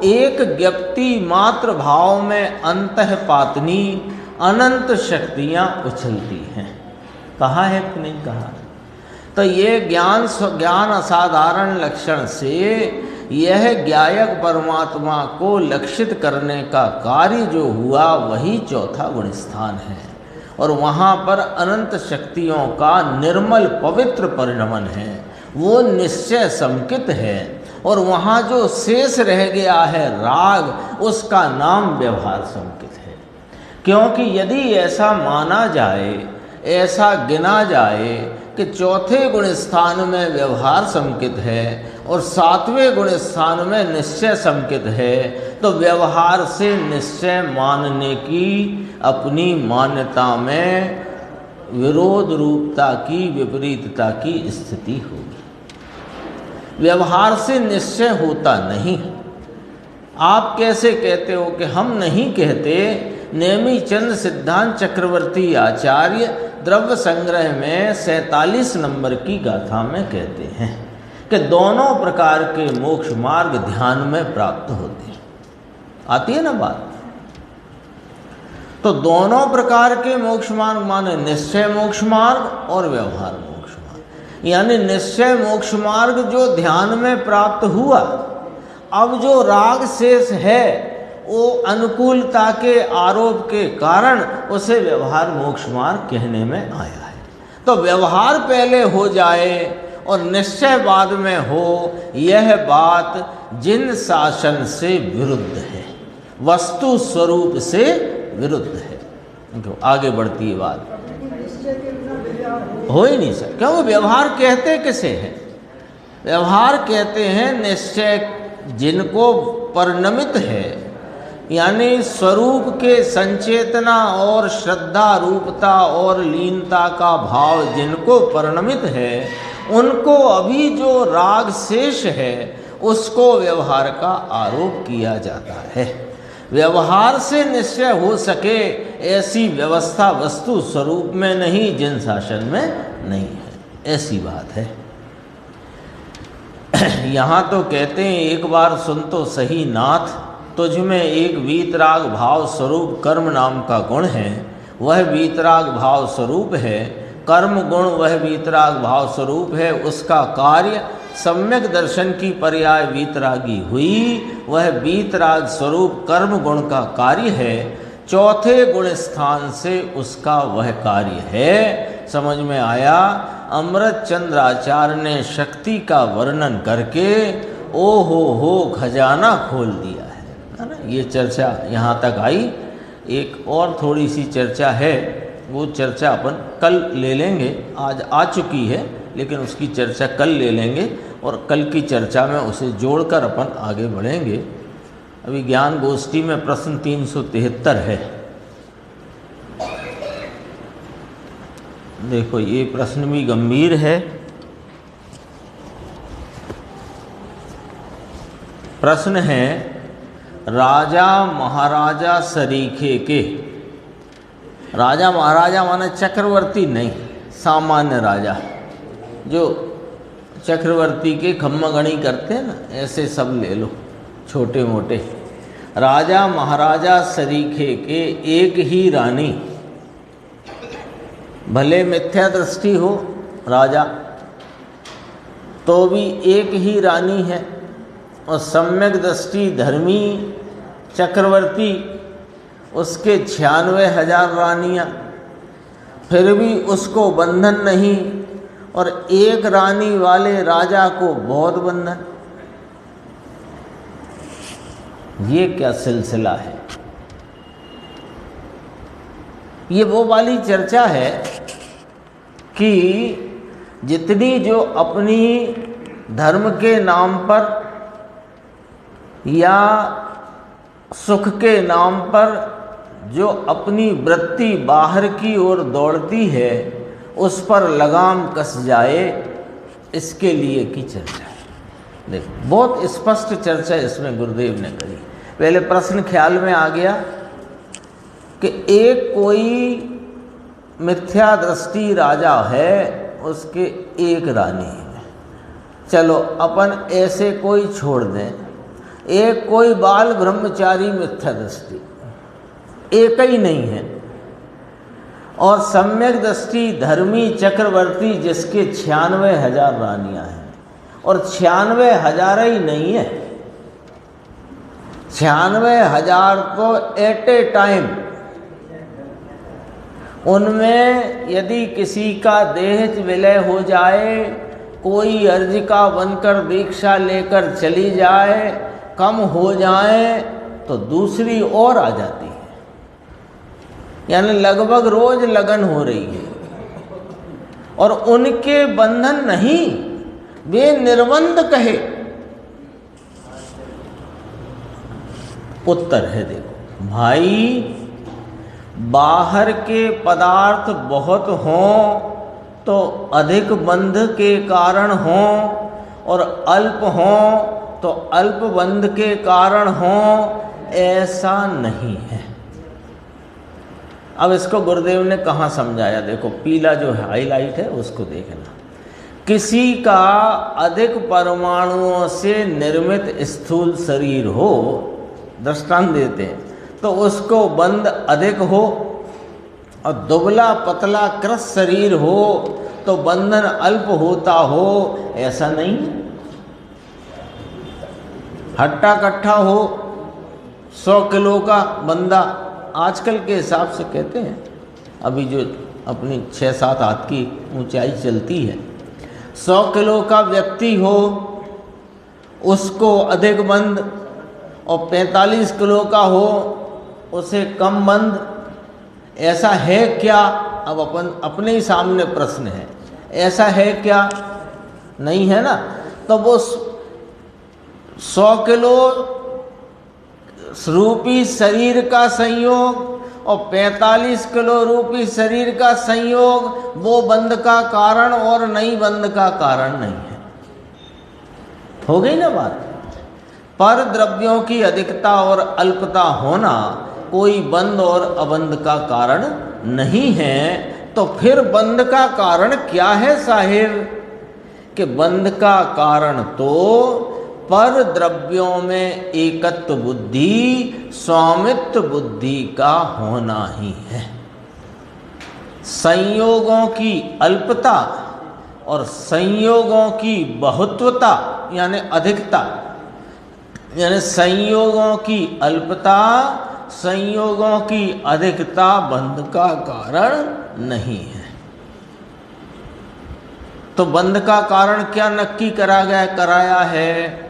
एक ज्ञप्ति मात्र भाव में अंतःपातनी अनंत शक्तियाँ उछलती हैं। कहा है कि नहीं कहा? तो ये ज्ञान असाधारण लक्षण से यह ज्ञायक परमात्मा को लक्षित करने का कार्य जो हुआ वही चौथा गुण स्थान है, और वहाँ पर अनंत शक्तियों का निर्मल पवित्र परिणमन है, वो निश्चय संकित है। और वहाँ जो शेष रह गया है राग, उसका नाम व्यवहार संकित है। क्योंकि यदि ऐसा माना जाए, ऐसा गिना जाए कि चौथे गुण स्थान में व्यवहार संकित है और सातवें गुण स्थान में निश्चय संकित है, तो व्यवहार से निश्चय मानने की अपनी मान्यता में विरोध रूपता की, विपरीतता की स्थिति होगी। व्यवहार से निश्चय होता नहीं। आप कैसे कहते हो कि हम नहीं कहते, नेमी चंद सिद्धांत चक्रवर्ती आचार्य द्रव्य संग्रह में 47 नंबर की गाथा में कहते हैं कि दोनों प्रकार के मोक्ष मार्ग ध्यान में प्राप्त होते हैं। आती है ना बात? तो दोनों प्रकार के मोक्ष मार्ग माने निश्चय मोक्ष मार्ग और व्यवहार मोक्ष मार्ग। यानी निश्चय मोक्ष मार्ग जो ध्यान में प्राप्त हुआ, अब जो राग शेष है वो अनुकूलता के आरोप के कारण उसे व्यवहार मोक्ष मार्ग कहने में आया है। तो व्यवहार पहले हो जाए और निश्चय बाद में हो, यह बात जिन शासन से विरुद्ध है, वस्तु स्वरूप से विरुद्ध है। तो आगे बढ़ती है बात, हो ही नहीं सकता। क्यों? व्यवहार कहते किसे हैं? व्यवहार कहते हैं निश्चय जिनको परिणमित है, यानी स्वरूप के संचेतना और श्रद्धा रूपता और लीनता का भाव जिनको परिणमित है, उनको अभी जो राग शेष है उसको व्यवहार का आरोप किया जाता है। व्यवहार से निश्चय हो सके ऐसी व्यवस्था वस्तु स्वरूप में नहीं, जिन शासन में नहीं है, ऐसी बात है। यहाँ तो कहते हैं एक बार सुन तो सही नाथ, तुझ में एक वीतराग भाव स्वरूप कर्म नाम का गुण है, वह वीतराग भाव स्वरूप है। कर्म गुण वह वीतराग भाव स्वरूप है, उसका कार्य सम्यक दर्शन की पर्याय वीतरागी हुई, वह वीतराग स्वरूप कर्म गुण का कार्य है। चौथे गुण स्थान से उसका वह कार्य है। समझ में आया? अमृत चंद्राचार्य ने शक्ति का वर्णन करके ओ हो खजाना खोल दिया है ना। ये चर्चा यहाँ तक आई। एक और थोड़ी सी चर्चा है, वो चर्चा अपन कल ले लेंगे। आज आ चुकी है लेकिन उसकी चर्चा कल ले लेंगे और कल की चर्चा में उसे जोड़कर अपन आगे बढ़ेंगे। अभी ज्ञान गोष्ठी में प्रश्न 373 है। देखो ये प्रश्न भी गंभीर है। प्रश्न है, राजा महाराजा सरीखे के, राजा महाराजा माने चक्रवर्ती नहीं, सामान्य राजा जो चक्रवर्ती के खम्मगणी करते हैं ना, ऐसे सब ले लो छोटे मोटे। राजा महाराजा सरीखे के एक ही रानी, भले मिथ्या दृष्टि हो राजा तो भी एक ही रानी है, और सम्यक दृष्टि धर्मी चक्रवर्ती उसके 96,000 रानियाँ, फिर भी उसको बंधन नहीं, और एक रानी वाले राजा को बहुत बंधन। ये क्या सिलसिला है? ये वो वाली चर्चा है कि जितनी जो अपनी धर्म के नाम पर या सुख के नाम पर जो अपनी वृत्ति बाहर की ओर दौड़ती है, उस पर लगाम कस जाए, इसके लिए की चर्चा है। देखो बहुत स्पष्ट चर्चा इसमें गुरुदेव ने करी। पहले प्रश्न ख्याल में आ गया कि एक कोई मिथ्या दृष्टि राजा है, उसके एक रानी है। चलो अपन ऐसे कोई छोड़ दें, एक कोई बाल ब्रह्मचारी मिथ्या दृष्टि, एक ही नहीं है, और सम्यक दृष्टि धर्मी चक्रवर्ती जिसके 96,000 रानियां हैं, और 96,000 ही नहीं है, 96,000 तो एट ए टाइम। उनमें यदि किसी का देह विलय हो जाए, कोई अर्जिका बनकर दीक्षा लेकर चली जाए, कम हो जाए, तो दूसरी और आ जाती है। यानी लगभग रोज लगन हो रही है, और उनके बंधन नहीं, वे निर्बंध कहे। उत्तर है देखो भाई, बाहर के पदार्थ बहुत हों तो अधिक बंध के कारण हों, और अल्प हों तो अल्प बंध के कारण हों, ऐसा नहीं है। अब इसको गुरुदेव ने कहाँ समझाया, देखो पीला जो हाईलाइट है उसको देखना। किसी का अधिक परमाणुओं से निर्मित स्थूल शरीर हो, दृष्टांत देते हैं, तो उसको बंध अधिक हो, और दुबला पतला क्रस शरीर हो तो बंधन अल्प होता हो, ऐसा नहीं। हट्टा कट्ठा हो, 100 किलो का बंदा, आजकल के हिसाब से कहते हैं, अभी जो अपनी 6-7 हाथ की ऊंचाई चलती है, 100 किलो का व्यक्ति हो उसको अधिक बंध, और 45 किलो का हो उसे कम बंध, ऐसा है क्या? अब अपने ही सामने प्रश्न है, ऐसा है क्या? नहीं है ना। तो वो 100 किलो रूपी शरीर का संयोग और 45 किलो रूपी शरीर का संयोग वो बंध का कारण और नहीं बंध का कारण नहीं है। हो गई ना बात। पर द्रव्यों की अधिकता और अल्पता होना कोई बंध और अबंध का कारण नहीं है। तो फिर बंध का कारण क्या है साहिब? कि बंध का कारण तो पर द्रव्यों में एकत्व बुद्धि, स्वामित्व बुद्धि का होना ही है। संयोगों की अल्पता और संयोगों की बहुत्वता यानी अधिकता, यानी संयोगों की अल्पता, संयोगों की अधिकता बंध का कारण नहीं है। तो बंध का कारण क्या नक्की कराया है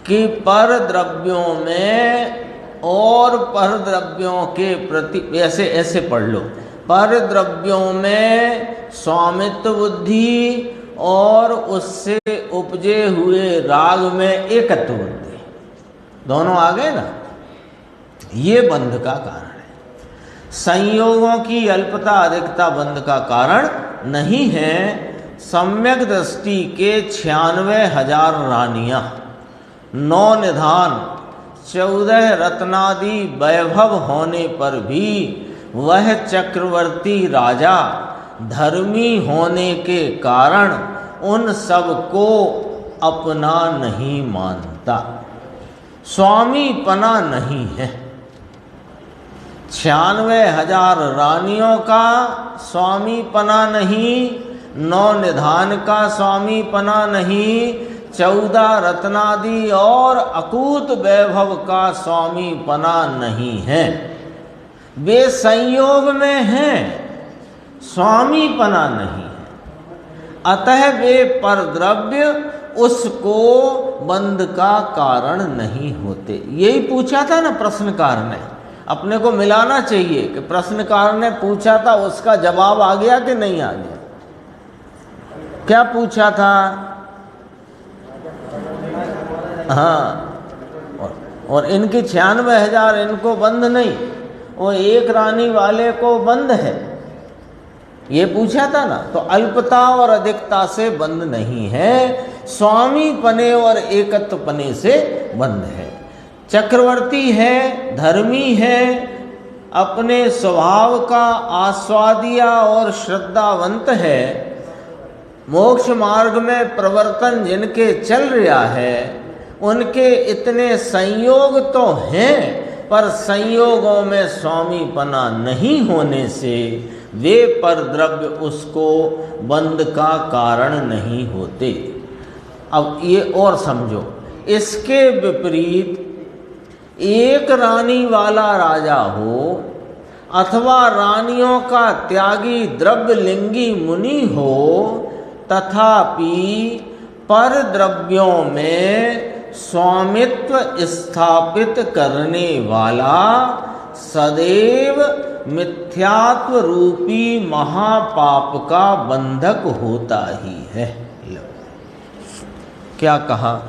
कि पर द्रव्यों में और पर द्रव्यों के प्रति, ऐसे पढ़ लो, पर द्रव्यों में स्वामित्व बुद्धि और उससे उपजे हुए राग में एकत्व बुद्धि, दोनों आ गए ना। ये बंध का कारण है। संयोगों की अल्पता अधिकता बंध का कारण नहीं है। सम्यक दृष्टि के 96,000 रानियां, 9 निधान, 14 रत्नादि वैभव होने पर भी वह चक्रवर्ती राजा धर्मी होने के कारण उन सब को अपना नहीं मानता, स्वामी पना नहीं है। 96,000 रानियों का स्वामी पना नहीं, 9 निधान का स्वामी पना नहीं, 14 रत्नादि और अकूत वैभव का स्वामी पना नहीं है। वे संयोग में हैं, स्वामी पना नहीं है। अतः वे पर द्रव्य उसको बंध का कारण नहीं होते। यही पूछा था ना प्रश्नकार ने, अपने को मिलाना चाहिए कि प्रश्नकार ने पूछा था उसका जवाब आ गया कि नहीं आ गया। क्या पूछा था? हाँ, और इनकी 96,000 इनको बंद नहीं, वो एक रानी वाले को बंद है, ये पूछा था ना। तो अल्पता और अधिकता से बंद नहीं है, स्वामी पने और एकत्व पने से बंद है। चक्रवर्ती है, धर्मी है, अपने स्वभाव का आस्वादिया और श्रद्धावंत है, मोक्ष मार्ग में प्रवर्तन जिनके चल रहा है, उनके इतने संयोग तो हैं, पर संयोगों में स्वामीपना नहीं होने से वे पर द्रव्य उसको बंध का कारण नहीं होते। अब ये और समझो, इसके विपरीत एक रानी वाला राजा हो अथवा रानियों का त्यागी द्रव्यलिंगी मुनि हो, तथापि पर द्रव्यों में स्वामित्व स्थापित करने वाला सदैव मिथ्यात्व रूपी महापाप का बंधक होता ही है। क्या कहा?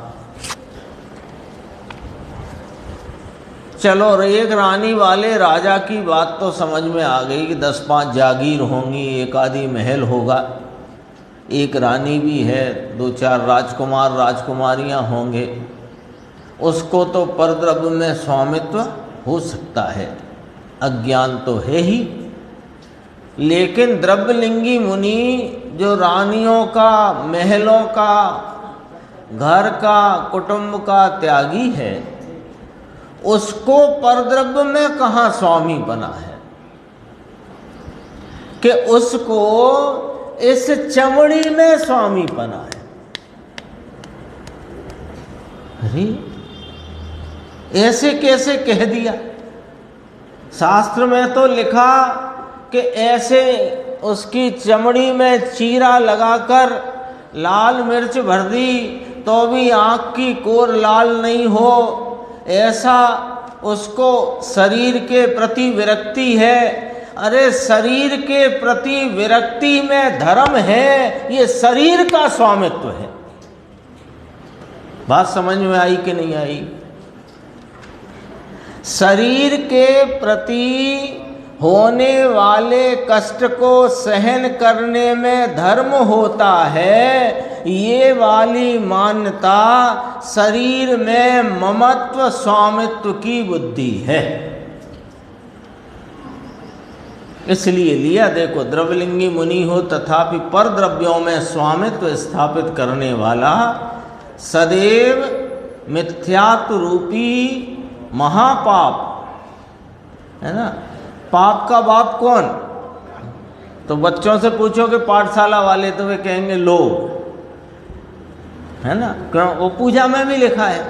चलो, एक रानी वाले राजा की बात तो समझ में आ गई कि 10-5 जागीर होंगी, एक आधी महल होगा, एक रानी भी है, 2-4 राजकुमार राजकुमारियां होंगे, उसको तो परद्रव्य में स्वामित्व हो सकता है। अज्ञान तो है ही, लेकिन द्रव्यलिंगी मुनि जो रानियों का, महलों का, घर का, कुटुंब का त्यागी है, उसको परद्रव्य में कहाँ स्वामी बना है कि उसको इस चमड़ी में स्वामी बना है। अरे ऐसे कैसे कह दिया? शास्त्र में तो लिखा कि ऐसे उसकी चमड़ी में चीरा लगाकर लाल मिर्च भर दी तो भी आँख की कोर लाल नहीं हो, ऐसा उसको शरीर के प्रति विरक्ति है। अरे शरीर के प्रति विरक्ति में धर्म है, ये शरीर का स्वामित्व है। बात समझ में आई कि नहीं आई? शरीर के प्रति होने वाले कष्ट को सहन करने में धर्म होता है, ये वाली मान्यता शरीर में ममत्व स्वामित्व की बुद्धि है। इसलिए लिया, देखो द्रव्यलिंगी मुनि हो तथापि पर द्रव्यों में स्वामित्व स्थापित करने वाला सदैव मिथ्यात्व रूपी महापाप है ना। पाप का बाप कौन? तो बच्चों से पूछोगे पाठशाला वाले तो वे कहेंगे लोभ, है ना। क्यों? वो पूजा में भी लिखा है,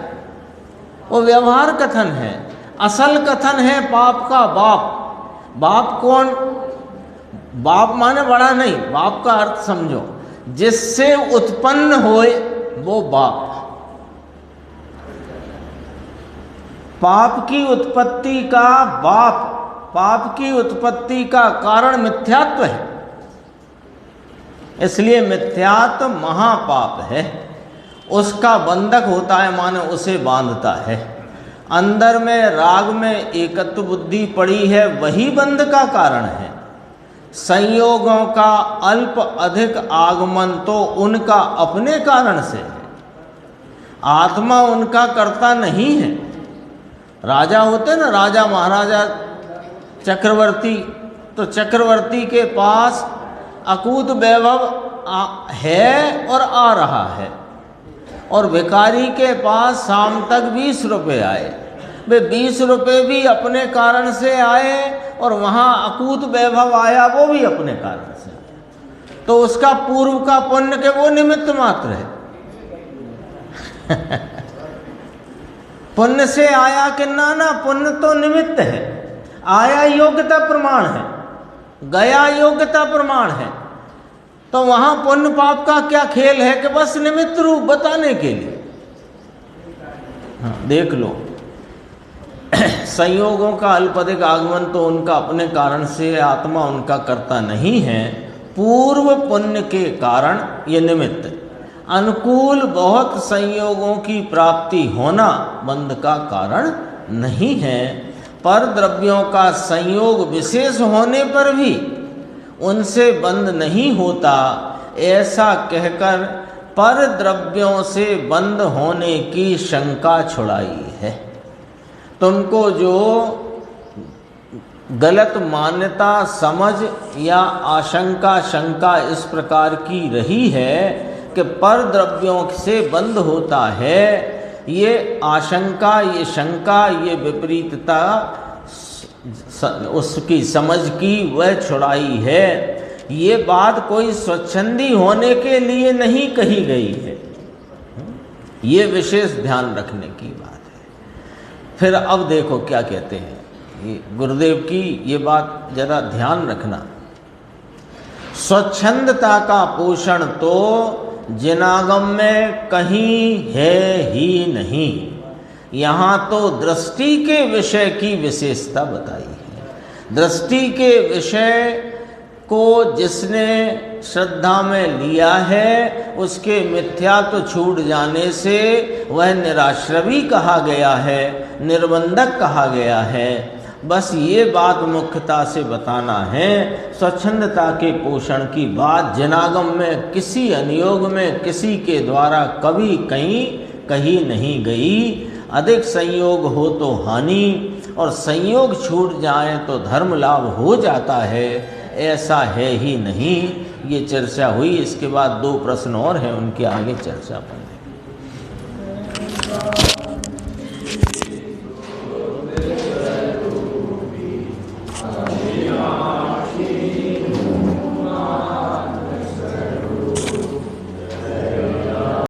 वो व्यवहार कथन है। असल कथन है पाप का बाप। बाप कौन? बाप माने बड़ा नहीं, बाप का अर्थ समझो, जिससे उत्पन्न होए वो बाप। पाप की उत्पत्ति का बाप, पाप की उत्पत्ति का कारण मिथ्यात्व है, इसलिए मिथ्यात्व महापाप है। उसका बंधक होता है, माने उसे बांधता है। अंदर में राग में एकत्व बुद्धि पड़ी है, वही बंध का कारण है। संयोगों का अल्प अधिक आगमन तो उनका अपने कारण से है, आत्मा उनका कर्ता नहीं है। राजा होते ना, राजा महाराजा चक्रवर्ती, तो चक्रवर्ती के पास अकूत वैभव है और आ रहा है, और भिखारी के पास शाम तक 20 रुपये आए। वे 20 रुपये भी अपने कारण से आए और वहाँ अकूत वैभव आया, वो भी अपने कारण से आया। तो उसका पूर्व का पुण्य के वो निमित्त मात्र है। पुण्य से आया कि ना, पुण्य तो निमित्त है। आया योग्यता प्रमाण है, गया योग्यता प्रमाण है। तो वहां पुण्य पाप का क्या खेल है कि बस निमित्त रूप बताने के लिए। हाँ, देख लो संयोगों का अल्पधिक आगमन तो उनका अपने कारण से, आत्मा उनका कर्ता नहीं है। पूर्व पुण्य के कारण ये निमित्त, अनुकूल बहुत संयोगों की प्राप्ति होना बंध का कारण नहीं है। पर द्रव्यों का संयोग विशेष होने पर भी उनसे बंध नहीं होता, ऐसा कहकर पर द्रव्यों से बंध होने की शंका छुड़ाई है। तुमको जो गलत मान्यता, समझ या आशंका, शंका इस प्रकार की रही है कि पर द्रव्यों से बंध होता है, ये आशंका, ये शंका, ये विपरीतता उसकी समझ की वह छुड़ाई है। ये बात कोई स्वच्छंदी होने के लिए नहीं कही गई है, ये विशेष ध्यान रखने की बात है। फिर अब देखो क्या कहते हैं, ये गुरुदेव की ये बात जरा ध्यान रखना। स्वच्छंदता का पोषण तो जिनागम में कहीं है ही नहीं। यहाँ तो दृष्टि के विषय की विशेषता बताई है। दृष्टि के विषय को जिसने श्रद्धा में लिया है, उसके मिथ्यात्व छूट जाने से वह निराश्रवी कहा गया है, निर्बंधक कहा गया है। बस ये बात मुख्यता से बताना है। स्वच्छंदता के पोषण की बात जिनागम में किसी अनुयोग में किसी के द्वारा कभी कहीं कही नहीं गई। अधिक संयोग हो तो हानि, और संयोग छूट जाए तो धर्म लाभ हो जाता है, ऐसा है ही नहीं। ये चर्चा हुई। इसके बाद 2 प्रश्न और हैं, उनके आगे चर्चा पड़ेगी।